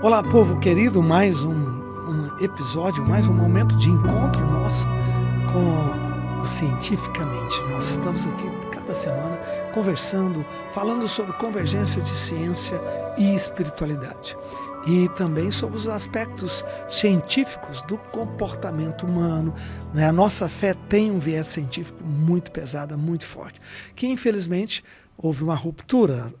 Olá, povo querido, mais um episódio, mais um momento de encontro nosso com o Cientificamente. Nós estamos aqui cada semana conversando, falando sobre convergência de ciência e espiritualidade. E também sobre os aspectos científicos do comportamento humano. A nossa fé tem um viés científico muito pesado, muito forte, que infelizmente houve uma ruptura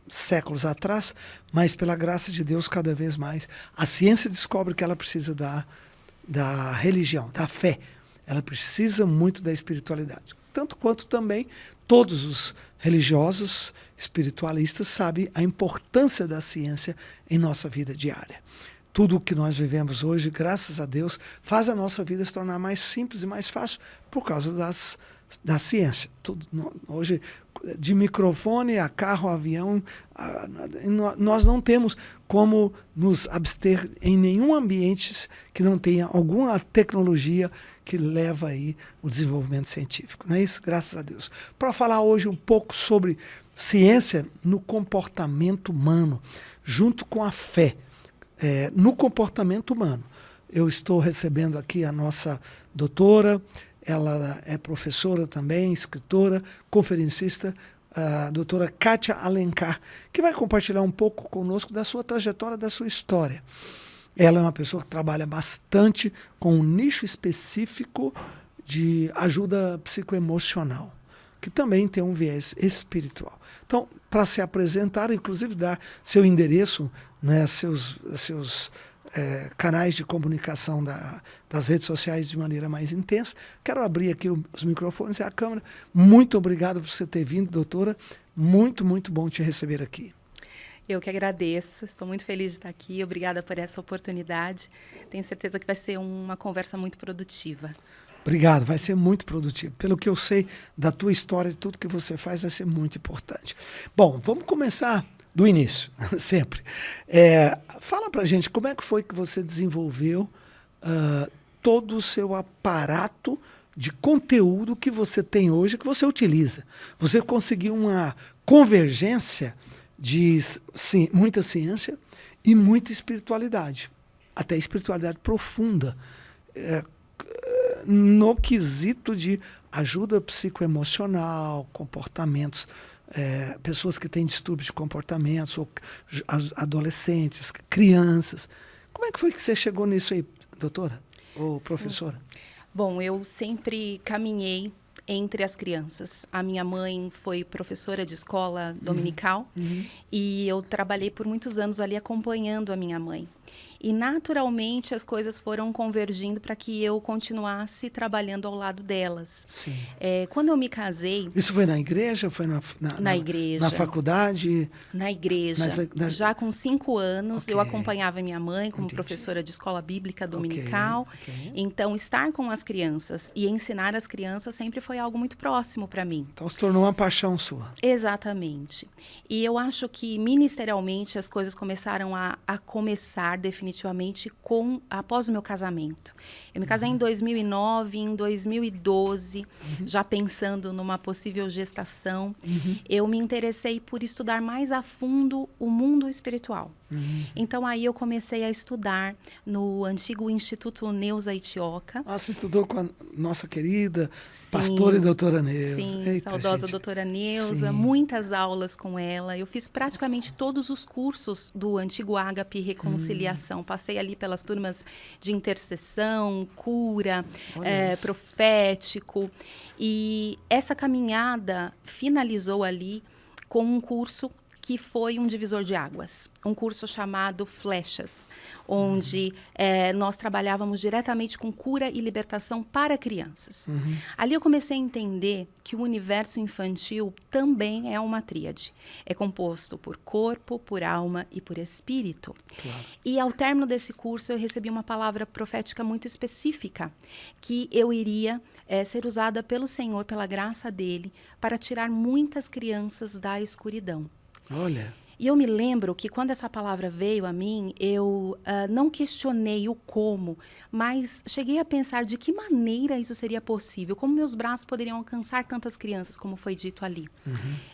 séculos atrás, mas pela graça de Deus, cada vez mais, a ciência descobre que ela precisa da religião, da fé. Ela precisa muito da espiritualidade. Tanto quanto também todos os religiosos, espiritualistas, sabem a importância da ciência em nossa vida diária. Tudo o que nós vivemos hoje, graças a Deus, faz a nossa vida se tornar mais simples e mais fácil por causa da ciência. Tudo, hoje, de microfone a carro, a avião, nós não temos como nos abster em nenhum ambiente que não tenha alguma tecnologia que leva aí o desenvolvimento científico. Não é isso? Graças a Deus. Para falar hoje um pouco sobre ciência no comportamento humano, junto com a fé, no comportamento humano. Eu estou recebendo aqui a nossa doutora. Ela é professora também, escritora, conferencista, a doutora Kátia Alencar, que vai compartilhar um pouco conosco da sua trajetória, da sua história. Ela é uma pessoa que trabalha bastante com um nicho específico de ajuda psicoemocional, que também tem um viés espiritual. Então, para se apresentar, inclusive dar seu endereço, né, seus canais de comunicação das redes sociais de maneira mais intensa. Quero abrir aqui os microfones e a câmera. Muito obrigado por você ter vindo, doutora. Muito, muito bom te receber aqui. Eu que agradeço, estou muito feliz de estar aqui. Obrigada por essa oportunidade. Tenho certeza que vai ser uma conversa muito produtiva. Obrigado, vai ser muito produtivo. Pelo que eu sei da tua história e tudo que você faz, vai ser muito importante. Bom, vamos começar do início, sempre. Fala pra gente como é que foi que você desenvolveu todo o seu aparato de conteúdo que você tem hoje, que você utiliza. Você conseguiu uma convergência de muita ciência e muita espiritualidade, até espiritualidade profunda, no quesito de ajuda psicoemocional, comportamentos, pessoas que têm distúrbios de comportamentos, ou adolescentes, crianças. Como é que foi que você chegou nisso aí, doutora ou professora? Sim. Bom, eu sempre caminhei entre as crianças. A minha mãe foi professora de escola dominical e eu trabalhei por muitos anos ali acompanhando a minha mãe. E, naturalmente, as coisas foram convergindo para que eu continuasse trabalhando ao lado delas. Sim. Quando eu me casei... Isso foi na igreja? Foi na igreja. Na faculdade? Na igreja. Já com 5 anos, eu acompanhava minha mãe como professora de escola bíblica dominical. Então, estar com as crianças e ensinar as crianças sempre foi algo muito próximo para mim. Então, se tornou uma paixão sua. Exatamente. E eu acho que, ministerialmente, as coisas começaram a começar definitivamente após o meu casamento. Eu me casei em 2009, em 2012, já pensando numa possível gestação, eu me interessei por estudar mais a fundo o mundo espiritual. Então, aí eu comecei a estudar no antigo Instituto Neuza Itioca. Você estudou com a nossa querida pastora e doutora Neuza. Sim, Eita, saudosa gente. doutora Neuza, Sim. muitas aulas com ela. Eu fiz praticamente todos os cursos do antigo Ágape Reconciliação. Passei ali pelas turmas de intercessão, cura, profético. E essa caminhada finalizou ali com um curso que foi um divisor de águas, um curso chamado Flechas, onde nós trabalhávamos diretamente com cura e libertação para crianças. Ali eu comecei a entender que o universo infantil também é uma tríade. É composto por corpo, por alma e por espírito. Claro. E ao término desse curso eu recebi uma palavra profética muito específica, que eu iria ser usada pelo Senhor, pela graça dele, para tirar muitas crianças da escuridão. Olha. E eu me lembro que quando essa palavra veio a mim, eu não questionei o como, mas cheguei a pensar de que maneira isso seria possível, como meus braços poderiam alcançar tantas crianças, como foi dito ali.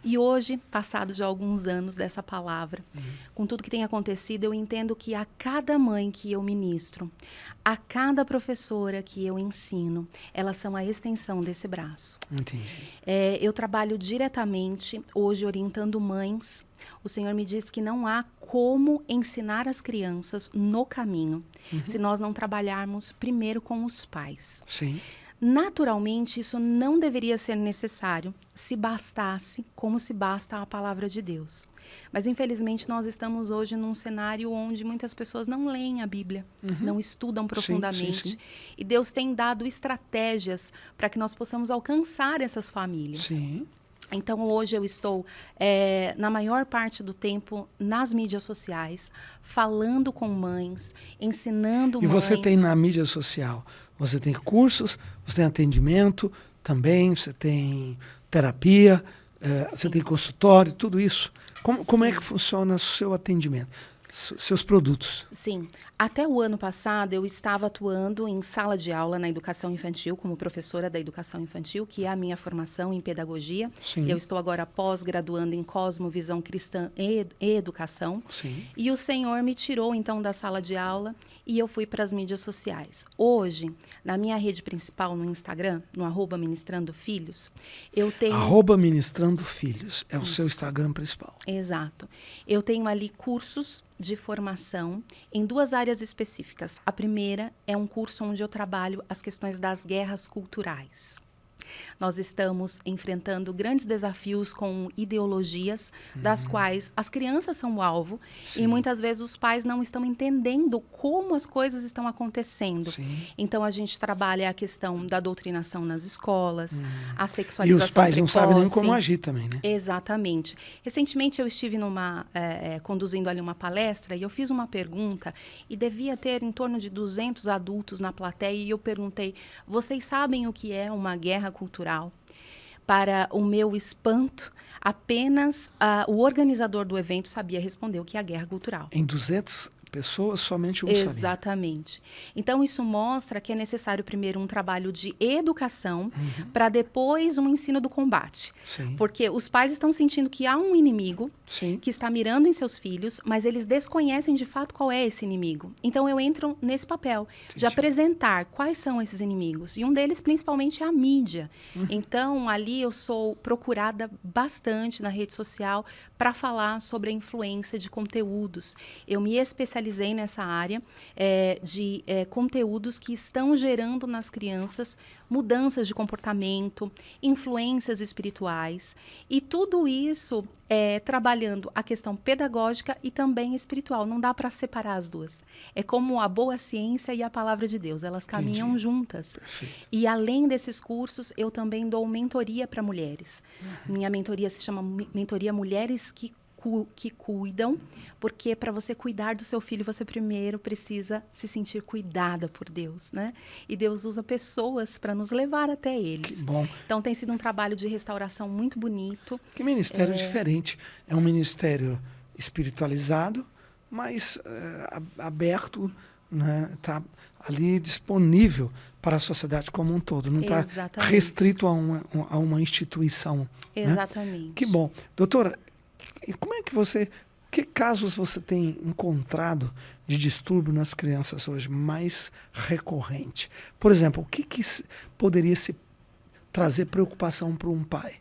E hoje, passados já alguns anos dessa palavra, com tudo que tem acontecido, eu entendo que a cada mãe que eu ministro, a cada professora que eu ensino, elas são a extensão desse braço. Entendi. Eu trabalho diretamente, hoje, orientando mães. O Senhor me diz que não há como ensinar as crianças no caminho, se nós não trabalharmos primeiro com os pais. Sim. Naturalmente, isso não deveria ser necessário se bastasse como se basta a palavra de Deus. Mas, infelizmente, nós estamos hoje num cenário onde muitas pessoas não leem a Bíblia, não estudam profundamente. Sim. E Deus tem dado estratégias para que nós possamos alcançar essas famílias. Sim. Então, hoje eu estou, na maior parte do tempo, nas mídias sociais, falando com mães, ensinando mães. E você tem na mídia social, você tem cursos, você tem atendimento também, você tem terapia, você tem consultório, tudo isso. Como é que funciona o seu atendimento, seus produtos? Sim. Até o ano passado, eu estava atuando em sala de aula na educação infantil, como professora da educação infantil, que é a minha formação em pedagogia. Sim. Eu estou agora pós-graduando em Cosmovisão Cristã e Educação. Sim. E o Senhor me tirou, então, da sala de aula e eu fui para as mídias sociais. Hoje, na minha rede principal, no Instagram, no @ministrandofilhos, eu tenho... @ministrandofilhos é o seu Instagram principal. Exato. Eu tenho ali cursos de formação em 2 áreas específicas. A primeira é um curso onde eu trabalho as questões das guerras culturais. Nós estamos enfrentando grandes desafios com ideologias das quais as crianças são o alvo. Sim. E muitas vezes os pais não estão entendendo como as coisas estão acontecendo. Sim. Então a gente trabalha a questão da doutrinação nas escolas, a E sexualização os pais não sabem nem precoce. como agir também, né? Exatamente. Recentemente eu estive conduzindo ali uma palestra e eu fiz uma pergunta e devia ter em torno de 200 adultos na plateia e eu perguntei, vocês sabem o que é uma guerra cultural? Para o meu espanto, apenas o organizador do evento sabia responder o que é a guerra cultural. Em 200 pessoas, somente um sabia. Exatamente. Então, isso mostra que é necessário primeiro um trabalho de educação para depois um ensino do combate. Sim. Porque os pais estão sentindo que há um inimigo Sim. que está mirando em seus filhos, mas eles desconhecem de fato qual é esse inimigo. Então, eu entro nesse papel de apresentar quais são esses inimigos. E um deles, principalmente, é a mídia. Então, ali eu sou procurada bastante na rede social para falar sobre a influência de conteúdos. Eu me especializei nessa área de conteúdos que estão gerando nas crianças mudanças de comportamento, influências espirituais. E tudo isso trabalhando a questão pedagógica e também espiritual. Não dá para separar as duas. É como a boa ciência e a palavra de Deus. Elas caminham juntas. Perfeito. E além desses cursos, eu também dou mentoria para mulheres. Minha mentoria se chama Mentoria Mulheres que cuidam, porque para você cuidar do seu filho, você primeiro precisa se sentir cuidada por Deus, né? E Deus usa pessoas para nos levar até eles. Que bom. Então, tem sido um trabalho de restauração muito bonito. Que ministério diferente. É um ministério espiritualizado, mas aberto, né? Tá ali disponível para a sociedade como um todo. Não está restrito a uma instituição. Exatamente. Né? Que bom. Doutora, e como é que casos você tem encontrado de distúrbio nas crianças hoje mais recorrente? Por exemplo, o que poderia trazer preocupação para um pai?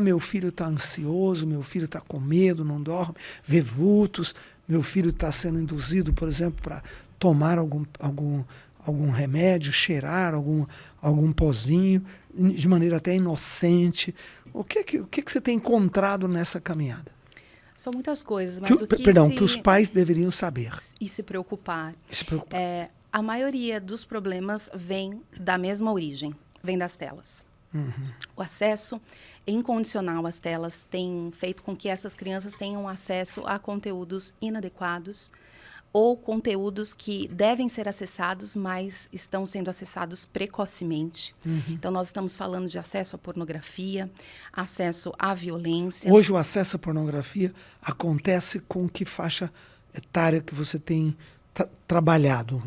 Meu filho está ansioso, meu filho está com medo, não dorme, vê vultos, meu filho está sendo induzido, por exemplo, para tomar algum remédio, cheirar algum pozinho, de maneira até inocente. O que você tem encontrado nessa caminhada? São muitas coisas, mas que os pais deveriam saber. E se preocupar. A maioria dos problemas vem da mesma origem, vem das telas. O acesso incondicional às telas tem feito com que essas crianças tenham acesso a conteúdos inadequados, ou conteúdos que devem ser acessados, mas estão sendo acessados precocemente. Então, nós estamos falando de acesso à pornografia, acesso à violência. Hoje o acesso à pornografia acontece com que faixa etária que você tem trabalhado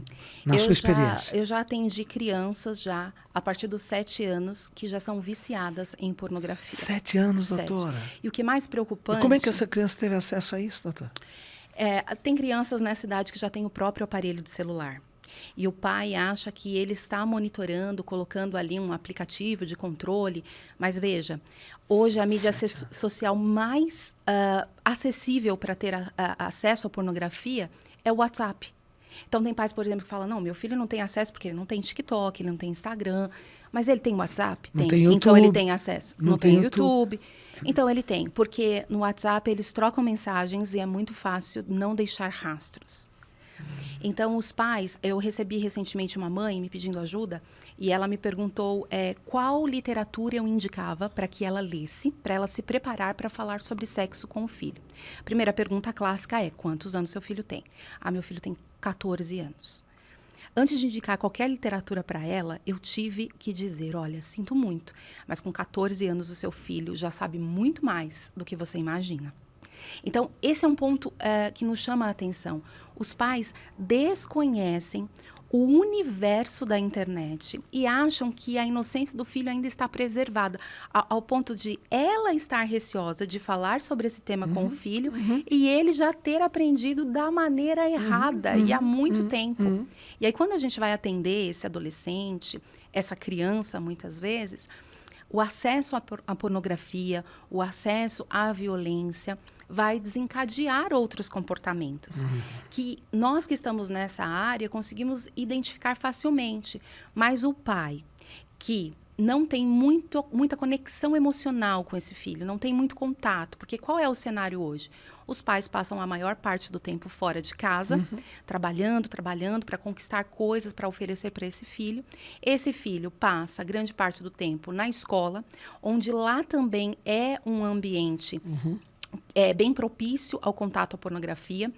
na sua experiência? Eu já atendi crianças já a partir dos 7 anos que já são viciadas em pornografia. 7 anos, doutora? E o que mais preocupante... E como é que essa criança teve acesso a isso, doutora? Tem crianças nessa idade que já têm o próprio aparelho de celular. E o pai acha que ele está monitorando, colocando ali um aplicativo de controle. Mas veja, hoje a mídia social mais acessível para ter acesso à pornografia é o WhatsApp. Então, tem pais, por exemplo, que falam, não, meu filho não tem acesso porque ele não tem TikTok, ele não tem Instagram. Mas ele tem WhatsApp? Não tem YouTube. Então, ele tem acesso. Não tem YouTube. Então, ele tem. Porque no WhatsApp, eles trocam mensagens e é muito fácil não deixar rastros. Então, os pais... Eu recebi recentemente uma mãe me pedindo ajuda e ela me perguntou qual literatura eu indicava para que ela lesse, para ela se preparar para falar sobre sexo com o filho. A primeira pergunta clássica é, quantos anos seu filho tem? Ah, meu filho tem 14 anos. Antes de indicar qualquer literatura para ela, eu tive que dizer, olha, sinto muito, mas com 14 anos o seu filho já sabe muito mais do que você imagina. Então, esse é um ponto que nos chama a atenção. Os pais desconhecem o universo da internet e acham que a inocência do filho ainda está preservada, ao ponto de ela estar receosa de falar sobre esse tema com o filho e ele já ter aprendido da maneira errada e há muito tempo. E aí, quando a gente vai atender esse adolescente, essa criança, muitas vezes, o acesso à pornografia, o acesso à violência vai desencadear outros comportamentos que nós que estamos nessa área conseguimos identificar facilmente. Mas o pai que não tem muita conexão emocional com esse filho, não tem muito contato, porque qual é o cenário hoje? Os pais passam a maior parte do tempo fora de casa, trabalhando para conquistar coisas para oferecer para esse filho. Esse filho passa grande parte do tempo na escola, onde lá também é um ambiente bem propício ao contato à pornografia.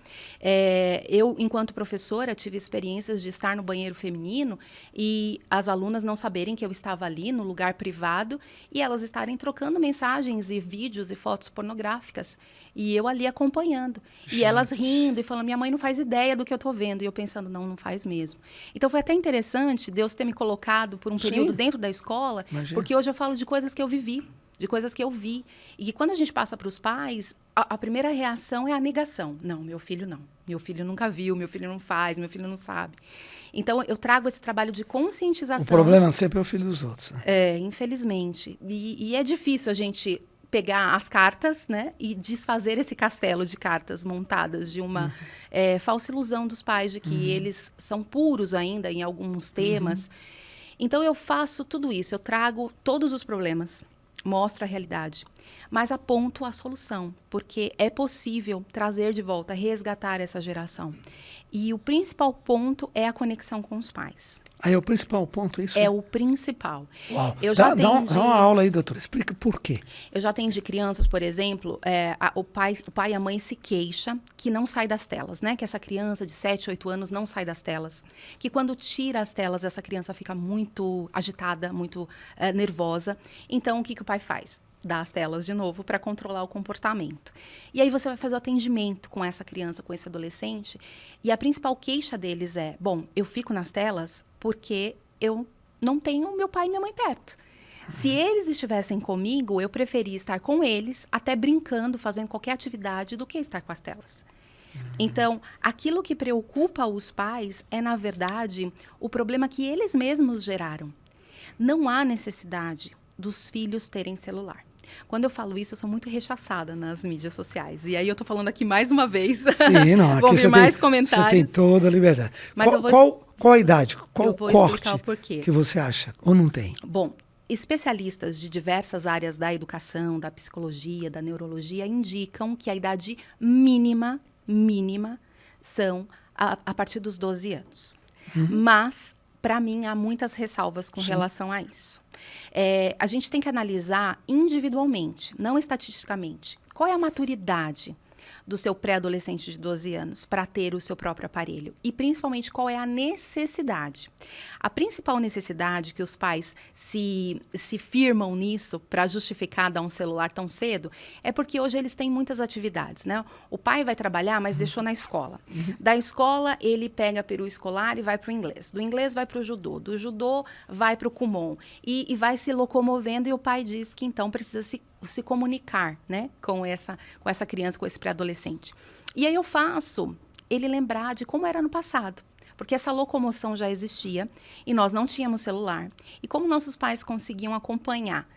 Eu, enquanto professora, tive experiências de estar no banheiro feminino e as alunas não saberem que eu estava ali no lugar privado e elas estarem trocando mensagens e vídeos e fotos pornográficas. E eu ali acompanhando. Gente. E elas rindo e falando, minha mãe não faz ideia do que eu estou vendo. E eu pensando, não faz mesmo. Então, foi até interessante Deus ter me colocado por um período dentro da escola, porque hoje eu falo de coisas que eu vivi. De coisas que eu vi. E que quando a gente passa para os pais, a primeira reação é a negação. Não, meu filho não. Meu filho nunca viu, meu filho não faz, meu filho não sabe. Então, eu trago esse trabalho de conscientização. O problema sempre é o filho dos outros. Né? Infelizmente. E é difícil a gente pegar as cartas, né, e desfazer esse castelo de cartas montadas de uma falsa ilusão dos pais de que eles são puros ainda em alguns temas. Então, eu faço tudo isso. Eu trago todos os problemas. Mostro a realidade, mas aponto a solução, porque é possível trazer de volta, resgatar essa geração. E o principal ponto é a conexão com os pais. É o principal ponto, isso? É o principal. Uau. Dá uma aula aí, doutora. Explica por quê. Eu já atendi crianças, por exemplo, o pai e a mãe se queixa que não sai das telas, né? Que essa criança de 7, 8 anos não sai das telas. Que quando tira as telas, essa criança fica muito agitada, muito nervosa. Então, o que o pai faz? Dá as telas de novo para controlar o comportamento. E aí você vai fazer o atendimento com essa criança, com esse adolescente. E a principal queixa deles é, bom, eu fico nas telas porque eu não tenho meu pai e minha mãe perto. Se eles estivessem comigo, eu preferia estar com eles, até brincando, fazendo qualquer atividade, do que estar com as telas. Então, aquilo que preocupa os pais é, na verdade, o problema que eles mesmos geraram. Não há necessidade dos filhos terem celular. Quando eu falo isso, eu sou muito rechaçada nas mídias sociais. E aí eu tô falando aqui mais uma vez. Sim, não. Vou aqui ver mais comentários. Você tem toda a liberdade. Mas Qual a idade? Qual o corte o porquê. Que você acha? Ou não tem? Bom, especialistas de diversas áreas da educação, da psicologia, da neurologia, indicam que a idade mínima são a partir dos 12 anos. Mas, para mim, há muitas ressalvas com relação a isso. A gente tem que analisar individualmente, não estatisticamente. Qual é a maturidade? do seu pré-adolescente de 12 anos para ter o seu próprio aparelho? E principalmente qual é a necessidade? A principal necessidade que os pais se firmam nisso para justificar dar um celular tão cedo é porque hoje eles têm muitas atividades, né? O pai vai trabalhar, mas deixou na escola. Da escola, ele pega peru escolar e vai para o inglês. Do inglês vai para o judô. Do judô vai para o Kumon. E vai se locomovendo e o pai diz que então precisa se comunicar, né? Com essa criança, com esse pré-adolescente. E aí eu faço ele lembrar de como era no passado. Porque essa locomoção já existia e nós não tínhamos celular. E como nossos pais conseguiam acompanhar?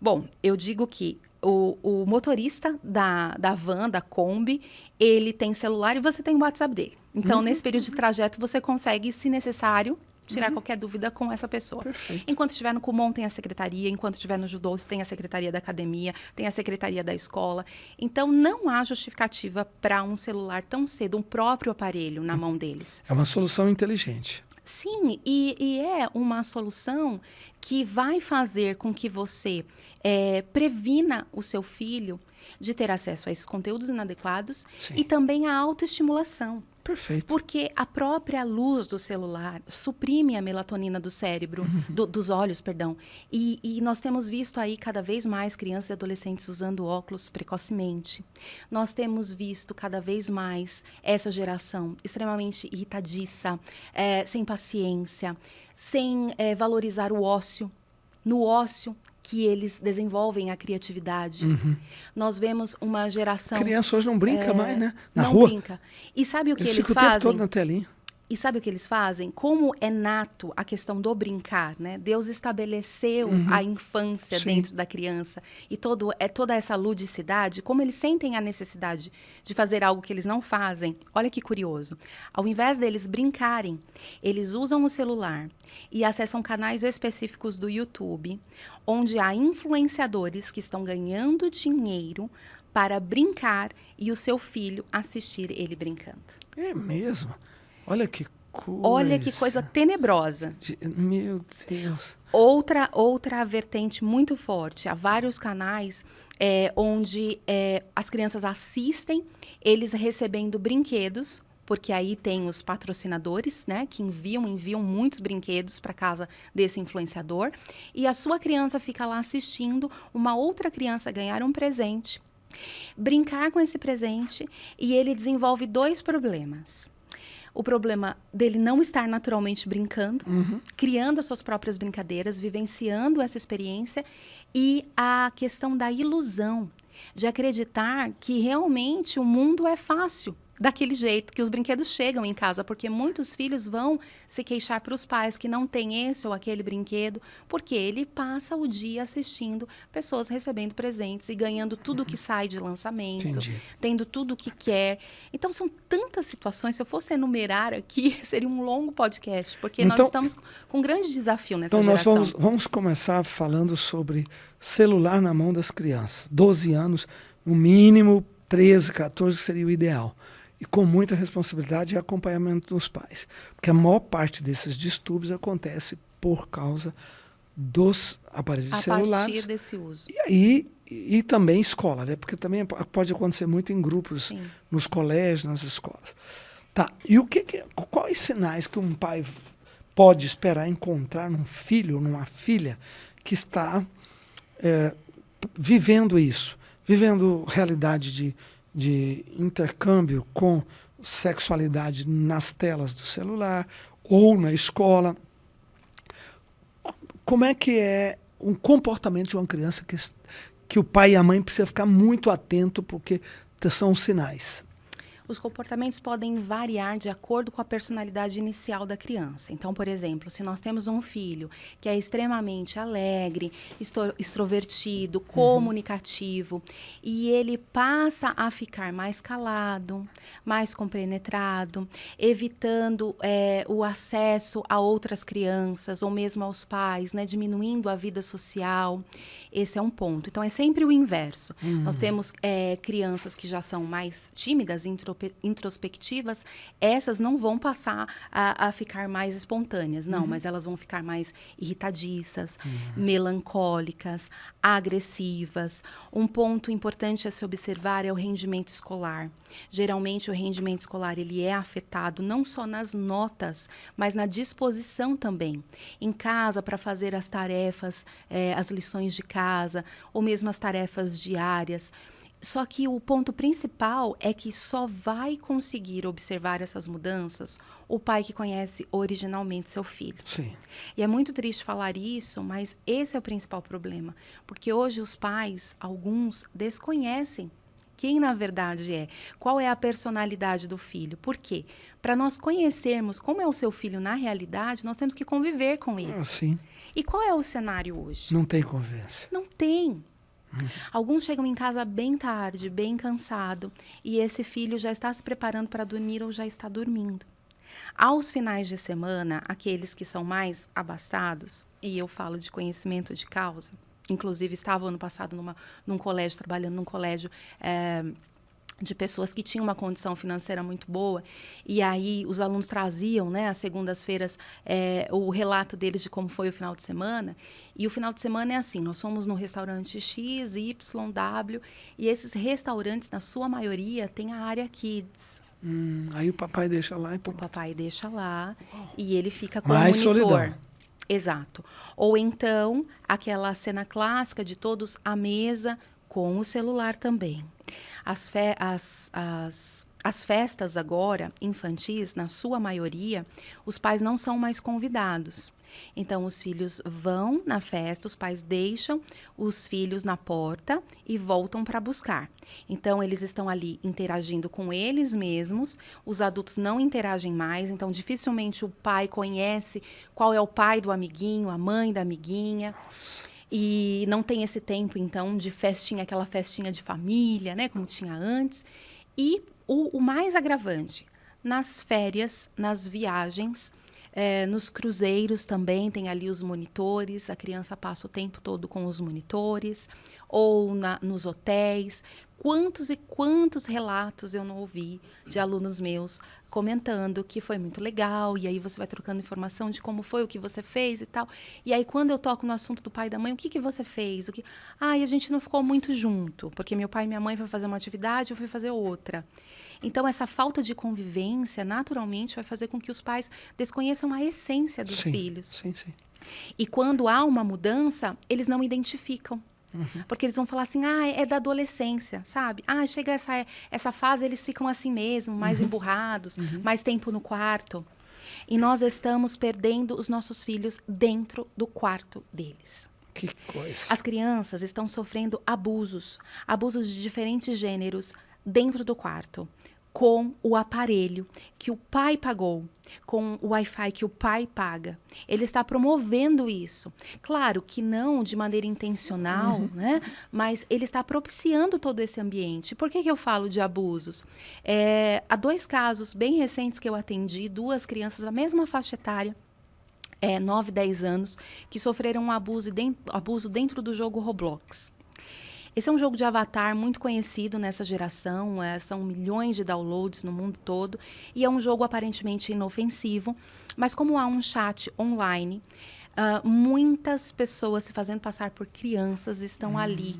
Bom, eu digo que o motorista da van, da Kombi, ele tem celular e você tem o WhatsApp dele. Então, nesse período de trajeto, você consegue, se necessário, tirar qualquer dúvida com essa pessoa. Perfeito. Enquanto estiver no Kumon, tem a secretaria. Enquanto estiver no judô, tem a secretaria da academia, tem a secretaria da escola. Então, não há justificativa para um celular tão cedo, um próprio aparelho na mão deles. É uma solução inteligente. Sim, e é uma solução que vai fazer com que você previna o seu filho de ter acesso a esses conteúdos inadequados. Sim. E também a autoestimulação. Perfeito. Porque a própria luz do celular suprime a melatonina do cérebro, dos olhos, perdão. E nós temos visto aí cada vez mais crianças e adolescentes usando óculos precocemente. Nós temos visto cada vez mais essa geração extremamente irritadiça, sem paciência, sem valorizar o ócio. No ócio que eles desenvolvem a criatividade. Nós vemos uma geração... A criança hoje não brinca mais, né? Na não rua. Brinca. E sabe o que eles ficam fazem? o tempo todo na telinha. E sabe o que eles fazem? Como é nato a questão do brincar, né? Deus estabeleceu a infância dentro da criança e toda essa ludicidade, como eles sentem a necessidade de fazer algo que eles não fazem. Olha que curioso. Ao invés deles brincarem, eles usam o celular e acessam canais específicos do YouTube, onde há influenciadores que estão ganhando dinheiro para brincar e o seu filho assistir ele brincando. É mesmo? Olha que coisa. Olha que coisa tenebrosa. Meu Deus. Outra vertente muito forte. Há vários canais onde as crianças assistem, eles recebendo brinquedos, porque aí tem os patrocinadores, né, que enviam muitos brinquedos para casa desse influenciador. E a sua criança fica lá assistindo uma outra criança ganhar um presente, brincar com esse presente, e ele desenvolve 2 problemas. O problema dele não estar naturalmente brincando, criando as suas próprias brincadeiras, vivenciando essa experiência, e a questão da ilusão, de acreditar que realmente o mundo é fácil, daquele jeito, que os brinquedos chegam em casa, porque muitos filhos vão se queixar para os pais que não tem esse ou aquele brinquedo, porque ele passa o dia assistindo pessoas recebendo presentes e ganhando tudo que sai de lançamento, tendo tudo o que quer. Então, são tantas situações, se eu fosse enumerar aqui, seria um longo podcast, porque nós estamos com um grande desafio nessa geração. Então, nós vamos começar falando sobre celular na mão das crianças. 12 anos, no mínimo 13, 14 seria o ideal. E com muita responsabilidade e acompanhamento dos pais. Porque a maior parte desses distúrbios acontece por causa dos aparelhos celulares. A partir desse uso. E também escola, né? Porque também pode acontecer muito em grupos, nos colégios, nas escolas. Tá. E quais sinais que um pai pode esperar encontrar num filho ou numa filha que está vivendo isso? Vivendo realidade de intercâmbio com sexualidade nas telas do celular ou na escola. Como é que é um comportamento de uma criança que o pai e a mãe precisam ficar muito atento, porque são os sinais? Os comportamentos podem variar de acordo com a personalidade inicial da criança. Então, por exemplo, se nós temos um filho que é extremamente alegre, extrovertido, comunicativo, e ele passa a ficar mais calado, mais compenetrado, evitando o acesso a outras crianças ou mesmo aos pais, né, diminuindo a vida social, esse é um ponto. Então, é sempre o inverso. Nós temos crianças que já são mais tímidas, introvertidas, introspectivas, essas não vão passar a ficar mais espontâneas, não, mas elas vão ficar mais irritadiças, melancólicas, agressivas. Um ponto importante a se observar é o rendimento escolar. Geralmente, o rendimento escolar ele é afetado não só nas notas, mas na disposição também. Em casa, para fazer as tarefas, as lições de casa, ou mesmo as tarefas diárias. Só que o ponto principal é que só vai conseguir observar essas mudanças o pai que conhece originalmente seu filho. Sim. E é muito triste falar isso, mas esse é o principal problema. Porque hoje os pais, alguns, desconhecem quem na verdade é, qual é a personalidade do filho. Por quê? Para nós conhecermos como é o seu filho na realidade, nós temos que conviver com ele. Sim. E qual é o cenário hoje? Não tem convivência. Não tem. Alguns chegam em casa bem tarde, bem cansado, e esse filho já está se preparando para dormir ou já está dormindo. Aos finais de semana, aqueles que são mais abastados, e eu falo de conhecimento de causa, inclusive estava ano passado num colégio, trabalhando num colégio de pessoas que tinham uma condição financeira muito boa, e aí os alunos traziam, né, às segundas-feiras, o relato deles de como foi o final de semana, e o final de semana é assim, nós fomos no restaurante X, Y, W, e esses restaurantes, na sua maioria, têm a área Kids. Aí o papai deixa lá e O pronto. papai deixa lá, e ele fica com Mais o monitor. solidão. Exato. Ou então, aquela cena clássica de todos à mesa, com o celular também. As festas agora, infantis, na sua maioria, os pais não são mais convidados. Então, os filhos vão na festa, os pais deixam os filhos na porta e voltam para buscar. Então, eles estão ali interagindo com eles mesmos, os adultos não interagem mais, então dificilmente o pai conhece qual é o pai do amiguinho, a mãe da amiguinha. Nossa. E não tem esse tempo, então, de festinha, aquela festinha de família, né, como tinha antes. E o mais agravante, nas férias, nas viagens, nos cruzeiros também tem ali os monitores, a criança passa o tempo todo com os monitores, ou nos hotéis. Quantos e quantos relatos eu não ouvi de alunos meus comentando que foi muito legal, e aí você vai trocando informação de como foi, o que você fez e tal. E aí, quando eu toco no assunto do pai e da mãe, o que você fez? E a gente não ficou muito junto, porque meu pai e minha mãe foi fazer uma atividade, eu fui fazer outra. Então, essa falta de convivência, naturalmente, vai fazer com que os pais desconheçam a essência dos filhos. Sim, sim. E quando há uma mudança, eles não identificam. Porque eles vão falar assim, é da adolescência, sabe? Chega essa fase, eles ficam assim mesmo, mais emburrados, mais tempo no quarto. E nós estamos perdendo os nossos filhos dentro do quarto deles. Que coisa. As crianças estão sofrendo abusos de diferentes gêneros dentro do quarto, com o aparelho que o pai pagou, com o Wi-Fi que o pai paga. Ele está promovendo isso. Claro que não de maneira intencional, né? Mas ele está propiciando todo esse ambiente. Por que eu falo de abusos? Há 2 casos bem recentes que eu atendi, 2 crianças da mesma faixa etária, 9, 10 anos, que sofreram um abuso dentro do jogo Roblox. Esse é um jogo de avatar muito conhecido nessa geração, são milhões de downloads no mundo todo, e é um jogo aparentemente inofensivo, mas como há um chat online, muitas pessoas se fazendo passar por crianças estão ali,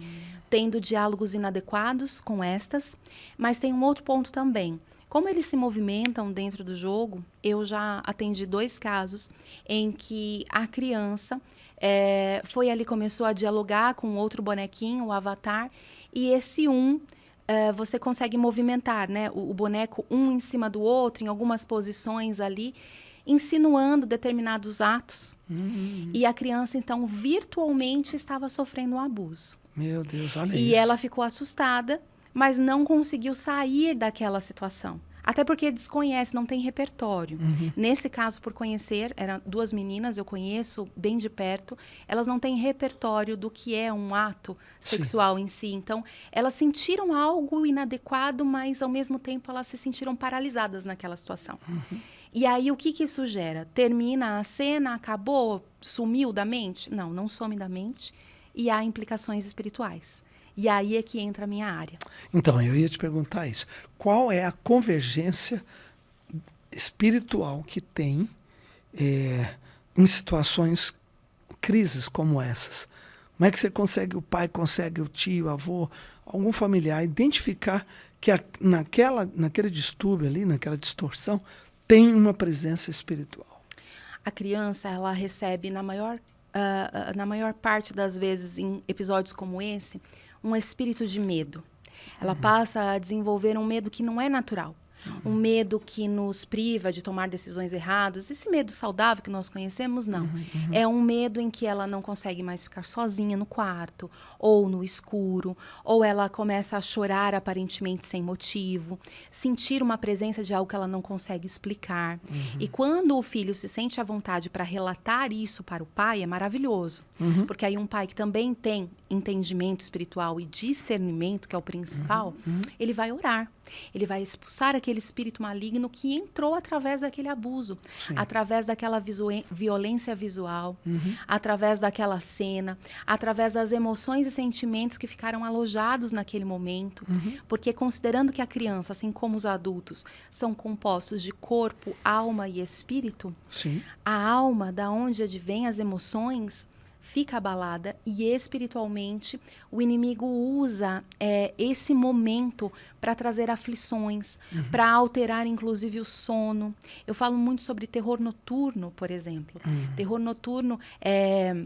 tendo diálogos inadequados com estas, mas tem um outro ponto também. Como eles se movimentam dentro do jogo, eu já atendi 2 casos em que a criança foi ali, começou a dialogar com outro bonequinho, o avatar, e esse você consegue movimentar, né, o boneco um em cima do outro, em algumas posições ali, insinuando determinados atos. E a criança, então, virtualmente estava sofrendo um abuso. Meu Deus, olha isso. E ela ficou assustada, mas não conseguiu sair daquela situação. Até porque desconhece, não tem repertório. Nesse caso, por conhecer, eram 2 meninas, eu conheço bem de perto, elas não têm repertório do que é um ato sexual em si. Então, elas sentiram algo inadequado, mas, ao mesmo tempo, elas se sentiram paralisadas naquela situação. E aí, o que isso gera? Termina a cena, acabou, sumiu da mente? Não some da mente. E há implicações espirituais. E aí é que entra a minha área. Então, eu ia te perguntar isso. Qual é a convergência espiritual que tem em situações, crises como essas? Como é que você consegue, o pai consegue, o tio, o avô, algum familiar, identificar que naquele distúrbio ali, naquela distorção, tem uma presença espiritual? A criança, ela recebe, na maior parte das vezes, em episódios como esse, um espírito de medo. Ela passa a desenvolver um medo que não é natural. Um medo que nos priva de tomar decisões erradas. Esse medo saudável que nós conhecemos, não. É um medo em que ela não consegue mais ficar sozinha no quarto, ou no escuro, ou ela começa a chorar aparentemente sem motivo, sentir uma presença de algo que ela não consegue explicar. E quando o filho se sente à vontade para relatar isso para o pai, é maravilhoso. Porque aí um pai que também tem entendimento espiritual e discernimento, que é o principal, ele vai orar. Ele vai expulsar aquele espírito maligno que entrou através daquele abuso, através daquela violência visual, através daquela cena, através das emoções e sentimentos que ficaram alojados naquele momento. Porque considerando que a criança, assim como os adultos, são compostos de corpo, alma e espírito, a alma, da onde advém as emoções, fica abalada e espiritualmente o inimigo usa esse momento para trazer aflições, para alterar inclusive o sono. Eu falo muito sobre terror noturno, por exemplo. Terror noturno é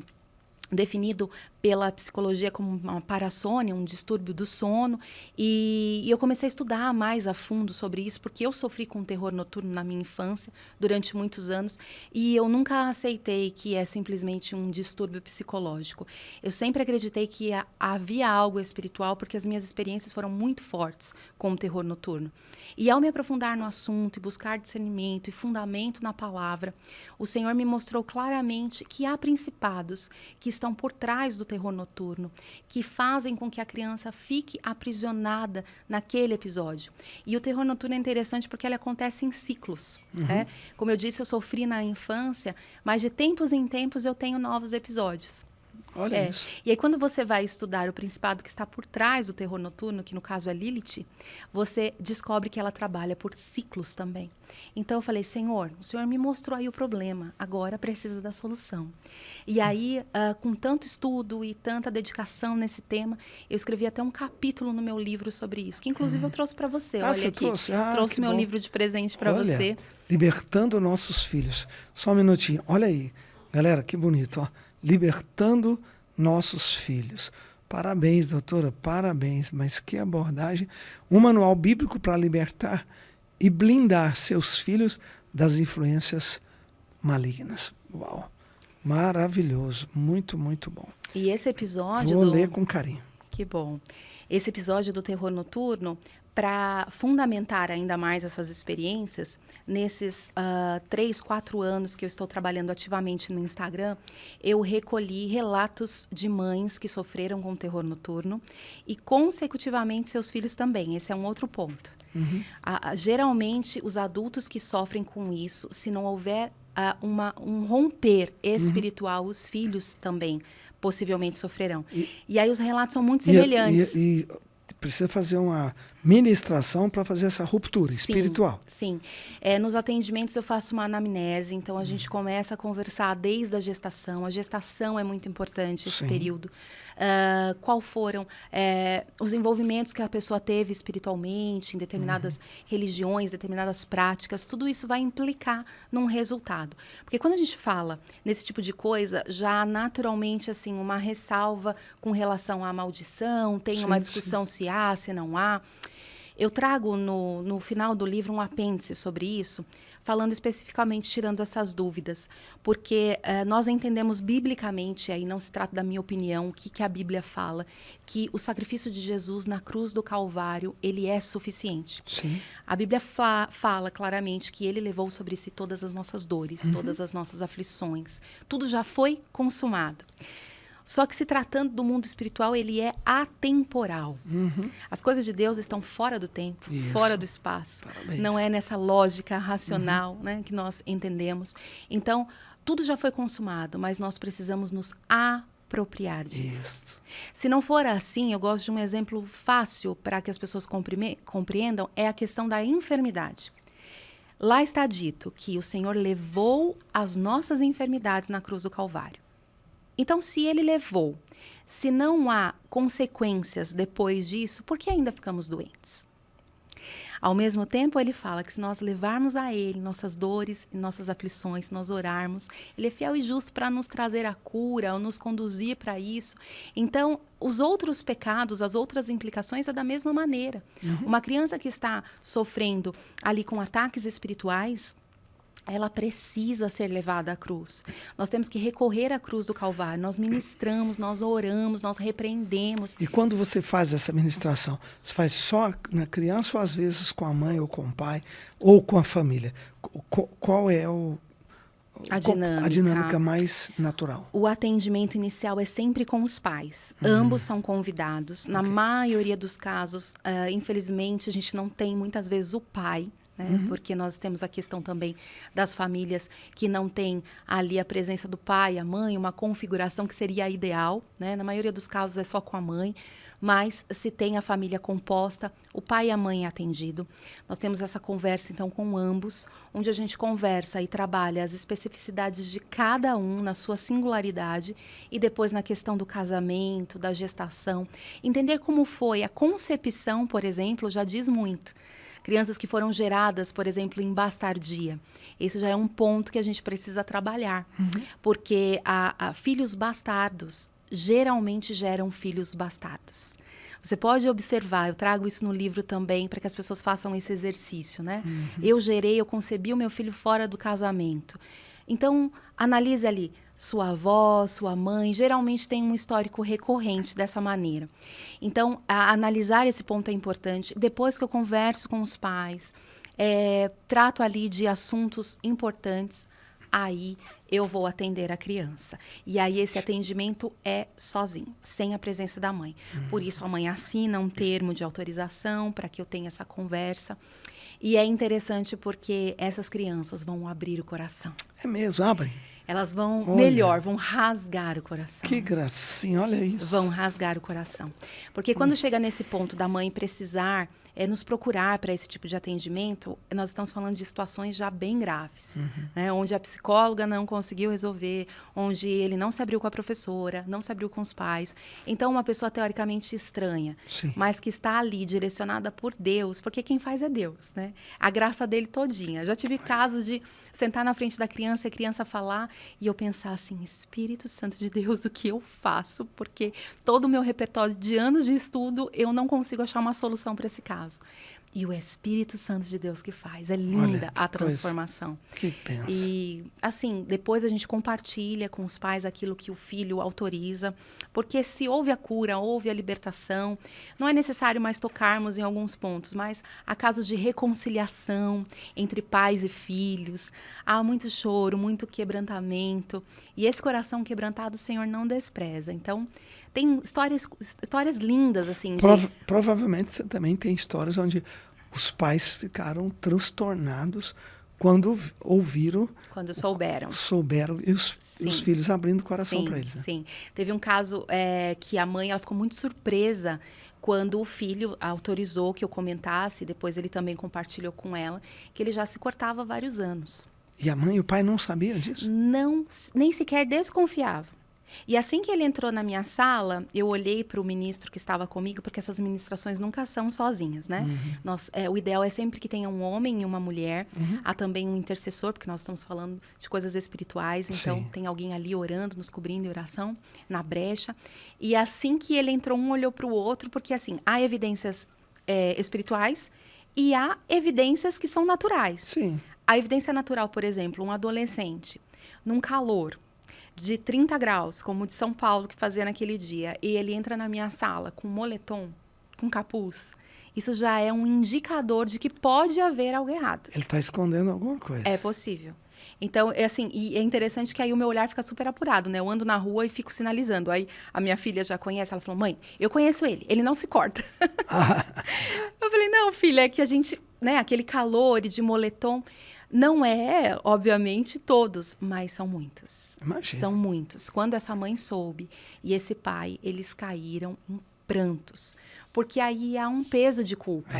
definido pela psicologia como uma parassônia, um distúrbio do sono, e eu comecei a estudar mais a fundo sobre isso, porque eu sofri com terror noturno na minha infância, durante muitos anos, e eu nunca aceitei que é simplesmente um distúrbio psicológico. Eu sempre acreditei que havia algo espiritual, porque as minhas experiências foram muito fortes com o terror noturno. E ao me aprofundar no assunto e buscar discernimento e fundamento na palavra, o Senhor me mostrou claramente que há principados que estão por trás do terror noturno, que fazem com que a criança fique aprisionada naquele episódio. E o terror noturno é interessante porque ele acontece em ciclos. Como eu disse, eu sofri na infância, mas de tempos em tempos eu tenho novos episódios. Olha isso. E aí, quando você vai estudar o principado que está por trás do terror noturno, que no caso é Lilith, você descobre que ela trabalha por ciclos também. Então, eu falei, Senhor, o Senhor me mostrou aí o problema, agora precisa da solução. E aí, com tanto estudo e tanta dedicação nesse tema, eu escrevi até um capítulo no meu livro sobre isso, que inclusive eu trouxe para você. Olha você aqui, trouxe meu bom. livro de presente para você. Libertando nossos filhos. Só um minutinho, olha aí. Galera, que bonito, ó. Libertando nossos filhos. Parabéns, doutora, parabéns. Mas que abordagem. Um manual bíblico para libertar e blindar seus filhos das influências malignas. Uau, maravilhoso. Muito, muito bom. E esse episódio... Vou ler com carinho. Que bom. Esse episódio do terror noturno, para fundamentar ainda mais essas experiências, nesses 3, 4 anos que eu estou trabalhando ativamente no Instagram, eu recolhi relatos de mães que sofreram com terror noturno e, consecutivamente, seus filhos também. Esse é um outro ponto. Geralmente, os adultos que sofrem com isso, se não houver um romper espiritual, os filhos também possivelmente sofrerão. E aí os relatos são muito semelhantes. E precisa fazer uma ministração para fazer essa ruptura espiritual. Sim. Nos atendimentos eu faço uma anamnese, então a gente começa a conversar desde a gestação. A gestação é muito importante, esse período. Qual foram os envolvimentos que a pessoa teve espiritualmente, em determinadas religiões, determinadas práticas. Tudo isso vai implicar num resultado. Porque quando a gente fala nesse tipo de coisa, já há naturalmente assim, uma ressalva com relação à maldição, tem uma discussão se há, se não há. Eu trago no final do livro um apêndice sobre isso, falando especificamente, tirando essas dúvidas, porque nós entendemos biblicamente, aí não se trata da minha opinião, o que a Bíblia fala, que o sacrifício de Jesus na cruz do Calvário, ele é suficiente. Sim. A Bíblia fala claramente que ele levou sobre si todas as nossas dores, todas as nossas aflições. Tudo já foi consumado. Só que se tratando do mundo espiritual, ele é atemporal. As coisas de Deus estão fora do tempo, fora do espaço. Parabéns. Não é nessa lógica racional, né, que nós entendemos. Então, tudo já foi consumado, mas nós precisamos nos apropriar disso. Isso. Se não for assim, eu gosto de um exemplo fácil para que as pessoas compreendam, é a questão da enfermidade. Lá está dito que o Senhor levou as nossas enfermidades na cruz do Calvário. Então, se ele levou, se não há consequências depois disso, por que ainda ficamos doentes? Ao mesmo tempo, ele fala que se nós levarmos a ele nossas dores e nossas aflições, se nós orarmos, ele é fiel e justo para nos trazer a cura, ou nos conduzir para isso. Então, os outros pecados, as outras implicações é da mesma maneira. Uma criança que está sofrendo ali com ataques espirituais, ela precisa ser levada à cruz. Nós temos que recorrer à cruz do Calvário. Nós ministramos, nós oramos, nós repreendemos. E quando você faz essa ministração, você faz só na criança ou às vezes com a mãe ou com o pai ou com a família? Qual é A dinâmica mais natural? O atendimento inicial é sempre com os pais. Ambos são convidados. Na maioria dos casos, infelizmente, a gente não tem muitas vezes o pai, né? Porque nós temos a questão também das famílias que não tem ali a presença do pai, a mãe, uma configuração que seria a ideal, né? Na maioria dos casos é só com a mãe, mas se tem a família composta, o pai e a mãe é atendido. Nós temos essa conversa, então, com ambos, onde a gente conversa e trabalha as especificidades de cada um na sua singularidade e depois na questão do casamento, da gestação. Entender como foi a concepção, por exemplo, já diz muito. Crianças que foram geradas, por exemplo, em bastardia. Esse já é um ponto que a gente precisa trabalhar. Porque filhos bastardos geralmente geram filhos bastardos. Você pode observar, eu trago isso no livro também, para que as pessoas façam esse exercício, né? Eu concebi o meu filho fora do casamento. Então, analise ali. Sua avó, sua mãe, geralmente tem um histórico recorrente dessa maneira. Então, analisar esse ponto é importante. Depois que eu converso com os pais, trato ali de assuntos importantes, aí eu vou atender a criança. E aí esse atendimento é sozinho, sem a presença da mãe. Por isso a mãe assina um termo de autorização para que eu tenha essa conversa. E é interessante porque essas crianças vão abrir o coração. É mesmo, abrem? Elas vão, vão rasgar o coração. Que gracinha, olha isso. Vão rasgar o coração. Porque quando chega nesse ponto da mãe precisar nos procurar para esse tipo de atendimento, nós estamos falando de situações já bem graves. Né? Onde a psicóloga não conseguiu resolver, onde ele não se abriu com a professora, não se abriu com os pais. Então, uma pessoa teoricamente estranha, mas que está ali direcionada por Deus, porque quem faz é Deus, né? A graça dele todinha. Já tive casos de sentar na frente da criança e a criança falar e eu pensar assim, Espírito Santo de Deus, o que eu faço? Porque todo o meu repertório de anos de estudo, eu não consigo achar uma solução para esse caso. E o Espírito Santo de Deus que faz. É linda a transformação. Que pensa. E, assim, depois a gente compartilha com os pais aquilo que o filho autoriza. Porque se houve a cura, houve a libertação, não é necessário mais tocarmos em alguns pontos, mas há casos de reconciliação entre pais e filhos. Há muito choro, muito quebrantamento. E esse coração quebrantado o Senhor não despreza. Então, tem histórias lindas, assim. Provavelmente você também tem histórias onde os pais ficaram transtornados quando ouviram. Quando souberam. E os filhos abrindo o coração para eles. Né? Sim. Teve um caso que a mãe ela ficou muito surpresa quando o filho autorizou que eu comentasse, depois ele também compartilhou com ela, que ele já se cortava há vários anos. E a mãe e o pai não sabiam disso? Não, nem sequer desconfiavam. E assim que ele entrou na minha sala, eu olhei para o ministro que estava comigo, porque essas ministrações nunca são sozinhas, né? O ideal é sempre que tenha um homem e uma mulher. Há também um intercessor, porque nós estamos falando de coisas espirituais. Então, tem alguém ali orando, nos cobrindo em oração, na brecha. E assim que ele entrou, um olhou para o outro, porque assim, há evidências espirituais e há evidências que são naturais. Sim. A evidência natural, por exemplo, um adolescente, num calor de 30 graus, como o de São Paulo, que fazia naquele dia, e ele entra na minha sala com moletom, com capuz, isso já é um indicador de que pode haver algo errado. Ele está escondendo alguma coisa. É possível. Então, e é interessante que aí o meu olhar fica super apurado, né? Eu ando na rua e fico sinalizando. Aí a minha filha já conhece, ela falou, mãe, eu conheço ele não se corta. Eu falei, não, filha, é que a gente, né, aquele calor e de moletom... Não é, obviamente, todos, mas são muitos. Imagina. São muitos. Quando essa mãe soube e esse pai, eles caíram em prantos. Porque aí há um peso de culpa.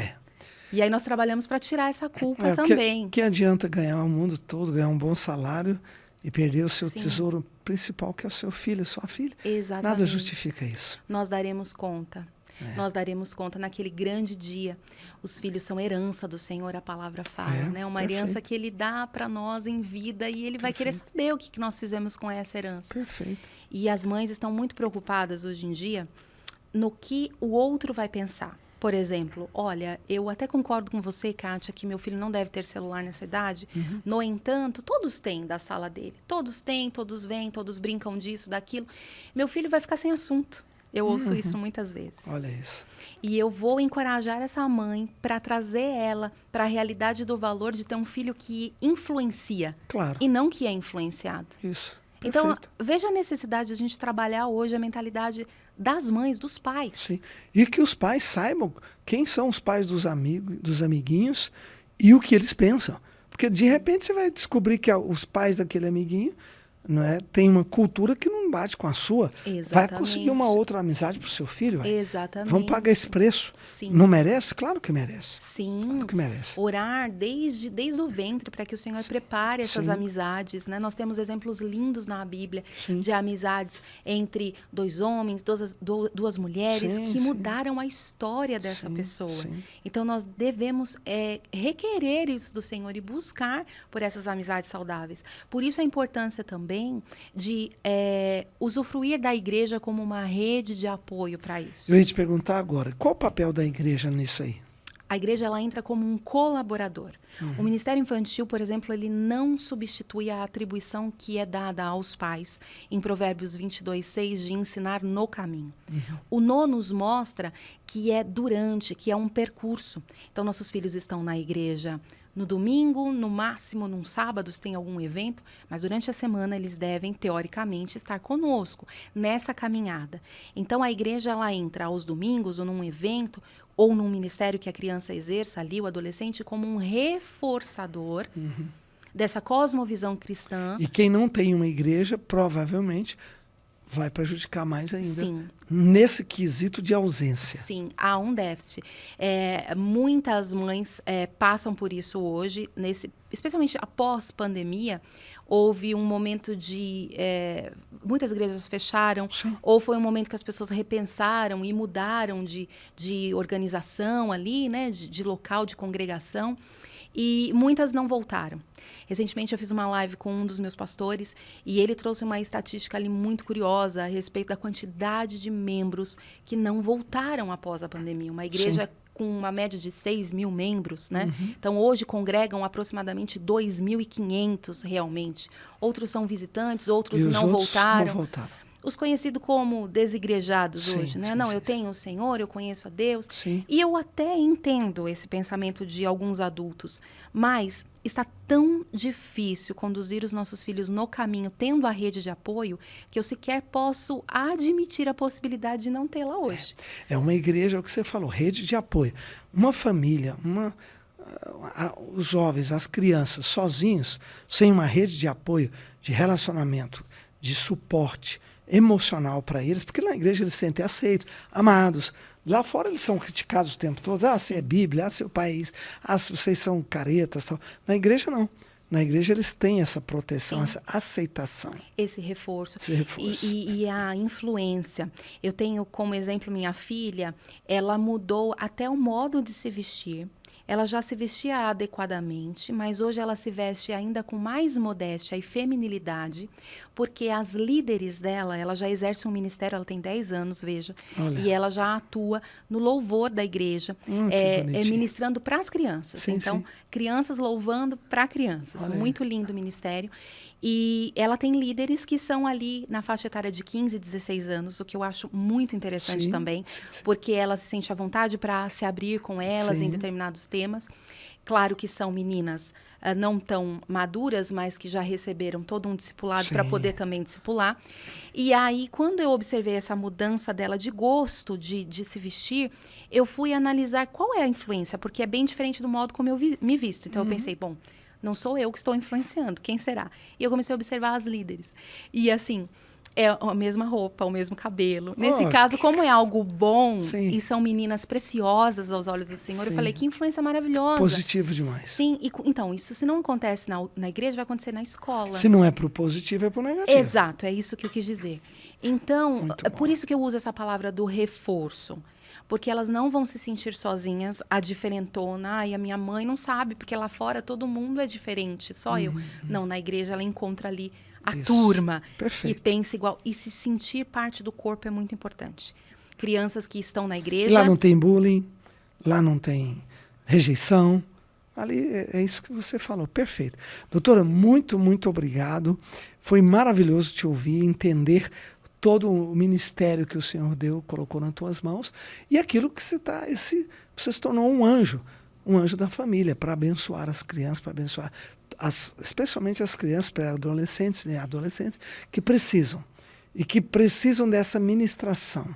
E aí nós trabalhamos para tirar essa culpa também. Que adianta ganhar o mundo todo, ganhar um bom salário e perder o seu tesouro principal, que é o seu filho, a sua filha? Exatamente. Nada justifica isso. Nós daremos conta. Nós daremos conta naquele grande dia. Os filhos são herança do Senhor, a palavra fala, né? Uma herança que Ele dá para nós em vida e Ele vai querer saber o que nós fizemos com essa herança. Perfeito. E as mães estão muito preocupadas hoje em dia no que o outro vai pensar. Por exemplo, olha, eu até concordo com você, Kátia, que meu filho não deve ter celular nessa idade. No entanto, todos têm da sala dele. Todos têm, todos vêm, todos brincam disso, daquilo. Meu filho vai ficar sem assunto. Eu ouço isso muitas vezes. Olha isso. E eu vou encorajar essa mãe para trazer ela para a realidade do valor de ter um filho que influencia. Claro. E não que é influenciado. Isso. Então, Perfeito. veja a necessidade de a gente trabalhar hoje a mentalidade das mães, dos pais. Sim. E que os pais saibam quem são os pais dos amigos, dos amiguinhos e o que eles pensam. Porque, de repente, você vai descobrir que os pais daquele amiguinho, não é, tem uma cultura que não bate com a sua. Exatamente. Vai conseguir uma outra amizade para o seu filho? Vai. Exatamente. Vamos pagar esse preço? Sim. Não merece? Claro que merece. Sim. Claro que merece. Orar desde o ventre para que o Senhor prepare essas amizades, né? Nós temos exemplos lindos na Bíblia de amizades entre dois homens, duas mulheres que mudaram a história dessa pessoa. Sim. Então, nós devemos requerer isso do Senhor e buscar por essas amizades saudáveis. Por isso, a importância também de usufruir da igreja como uma rede de apoio para isso. Eu ia te perguntar agora, qual o papel da igreja nisso aí? A igreja, ela entra como um colaborador. O Ministério Infantil, por exemplo, ele não substitui a atribuição que é dada aos pais em Provérbios 22:6 de ensinar no caminho. O No nos mostra que é que é um percurso. Então, nossos filhos estão na igreja no domingo, no máximo, num sábado, se tem algum evento, mas durante a semana eles devem, teoricamente, estar conosco nessa caminhada. Então, a igreja, ela entra aos domingos ou num evento ou num ministério que a criança exerça ali, o adolescente, como um reforçador dessa cosmovisão cristã. E quem não tem uma igreja, provavelmente, vai prejudicar mais ainda. Sim. Nesse quesito de ausência. Sim, há um déficit. Muitas mães passam por isso hoje, especialmente após pandemia. Houve um momento de... muitas igrejas fecharam, ou foi um momento que as pessoas repensaram e mudaram de organização ali, né, de local de congregação, e muitas não voltaram. Recentemente eu fiz uma live com um dos meus pastores e ele trouxe uma estatística ali muito curiosa a respeito da quantidade de membros que não voltaram após a pandemia. Uma igreja com uma média de 6 mil membros, né? Então, hoje congregam aproximadamente 2.500 realmente. Outros são visitantes, outros não voltaram. Os conhecidos como desigrejados hoje, né? Eu tenho o Senhor, eu conheço a Deus. E eu até entendo esse pensamento de alguns adultos, mas está tão difícil conduzir os nossos filhos no caminho, tendo a rede de apoio, que eu sequer posso admitir a possibilidade de não tê-la hoje. É uma igreja, é o que você falou, rede de apoio. Uma família, os jovens, as crianças, sozinhos, sem uma rede de apoio, de relacionamento, de suporte emocional para eles, porque na igreja eles se sentem aceitos, amados. Lá fora eles são criticados o tempo todo. Você é Bíblia, seu país, vocês são caretas. Tal. Na igreja não. Na igreja eles têm essa proteção, essa aceitação. Esse reforço. E a influência. Eu tenho como exemplo minha filha, ela mudou até o modo de se vestir. Ela já se vestia adequadamente, mas hoje ela se veste ainda com mais modéstia e feminilidade, porque as líderes dela, ela já exerce um ministério, ela tem 10 anos, veja, e ela já atua no louvor da igreja, ministrando para as crianças. Então, crianças louvando para crianças. Muito lindo o ministério. E ela tem líderes que são ali na faixa etária de 15, 16 anos, o que eu acho muito interessante também, porque ela se sente à vontade para se abrir com elas em determinados temas. Claro que são meninas não tão maduras, mas que já receberam todo um discipulado para poder também discipular. E aí, quando eu observei essa mudança dela de gosto de se vestir, eu fui analisar qual é a influência, porque é bem diferente do modo como eu me visto. Então, eu pensei, bom, Não sou eu que estou influenciando, quem será? E eu comecei a observar as líderes. E assim, é a mesma roupa, o mesmo cabelo. Nesse caso, como é algo bom, sim, e são meninas preciosas aos olhos do Senhor, sim, eu falei, que influência maravilhosa. Positivo demais. Sim, então, isso se não acontece na igreja, vai acontecer na escola. Se não é pro positivo, é pro negativo. Exato, é isso que eu quis dizer. Então, é por isso que eu uso essa palavra do reforço. Porque elas não vão se sentir sozinhas, a diferentona. Ai, a minha mãe não sabe, porque lá fora todo mundo é diferente, só eu. Não, na igreja ela encontra ali a turma Perfeito. que pensa igual. E se sentir parte do corpo é muito importante. Crianças que estão na igreja... Lá não tem bullying, lá não tem rejeição. Ali é isso que você falou, perfeito. Doutora, muito, muito obrigado. Foi maravilhoso te ouvir, entender todo o ministério que o Senhor colocou nas tuas mãos, e aquilo que você se tornou um anjo da família, para abençoar as crianças, para abençoar, especialmente as crianças pré-adolescentes, né, adolescentes, que precisam dessa ministração.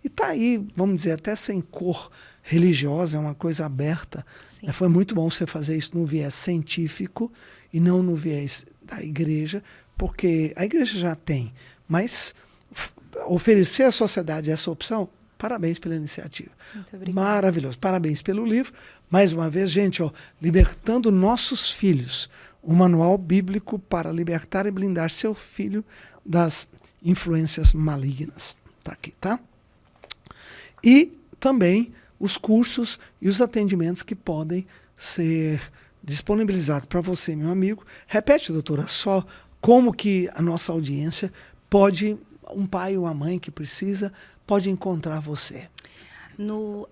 E está aí, vamos dizer, até sem cor religiosa, é uma coisa aberta. Foi muito bom você fazer isso no viés científico e não no viés da igreja, porque a igreja já tem, mas oferecer à sociedade essa opção, parabéns pela iniciativa. Muito obrigada. Maravilhoso. Parabéns pelo livro. Mais uma vez, gente, Libertando Nossos Filhos, um manual bíblico para libertar e blindar seu filho das influências malignas. Está aqui, tá? E também os cursos e os atendimentos que podem ser disponibilizados para você, meu amigo. Repete, doutora, só como que a nossa audiência pode, um pai ou uma mãe que precisa, pode encontrar você. No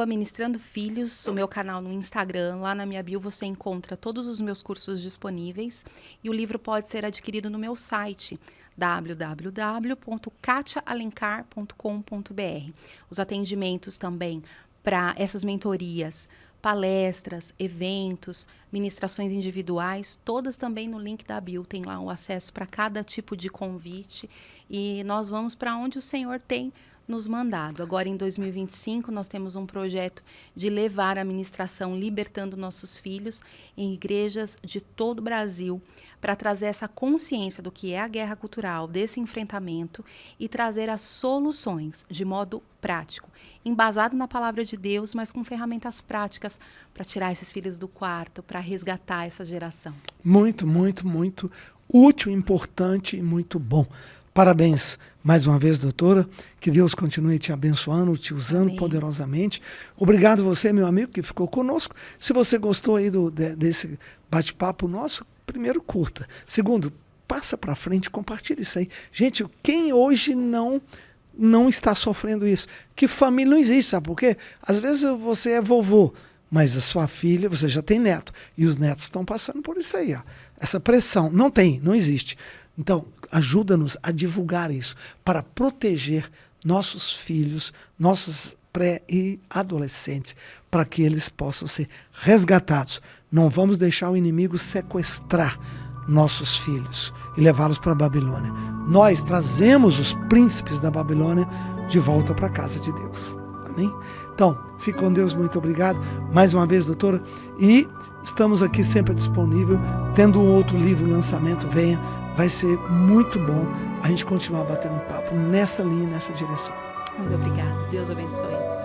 @Ministrando Filhos, o meu canal no Instagram, lá na minha bio você encontra todos os meus cursos disponíveis e o livro pode ser adquirido no meu site www.katiaalencar.com.br. Os atendimentos também para essas mentorias, palestras, eventos, ministrações individuais, todas também no link da bio, tem lá o acesso para cada tipo de convite e nós vamos para onde o Senhor tem nos mandado. Agora, em 2025, nós temos um projeto de levar a ministração Libertando Nossos Filhos em igrejas de todo o Brasil, para trazer essa consciência do que é a guerra cultural, desse enfrentamento, e trazer as soluções de modo prático, embasado na palavra de Deus, mas com ferramentas práticas para tirar esses filhos do quarto, para resgatar essa geração. Muito, muito, muito útil, importante e muito bom. Parabéns mais uma vez, doutora. Que Deus continue te abençoando, te usando Amém. Poderosamente. Obrigado você, meu amigo, que ficou conosco. Se você gostou aí desse bate-papo nosso, primeiro, curta. Segundo, passa para frente, compartilha isso aí. Gente, quem hoje não está sofrendo isso? Que família não existe, sabe por quê? Às vezes você é vovô, mas a sua filha, você já tem neto. E os netos estão passando por isso aí, ó. Essa pressão. Não existe. Então, ajuda-nos a divulgar isso, para proteger nossos filhos, nossos pré e adolescentes, para que eles possam ser resgatados. Não vamos deixar o inimigo sequestrar nossos filhos e levá-los para a Babilônia. Nós trazemos os príncipes da Babilônia de volta para a casa de Deus. Amém? Então, fique com Deus, muito obrigado. Mais uma vez, doutora, e estamos aqui sempre disponível. Tendo um outro livro, lançamento, venha. Vai ser muito bom a gente continuar batendo papo nessa linha, nessa direção. Muito obrigada. Deus abençoe.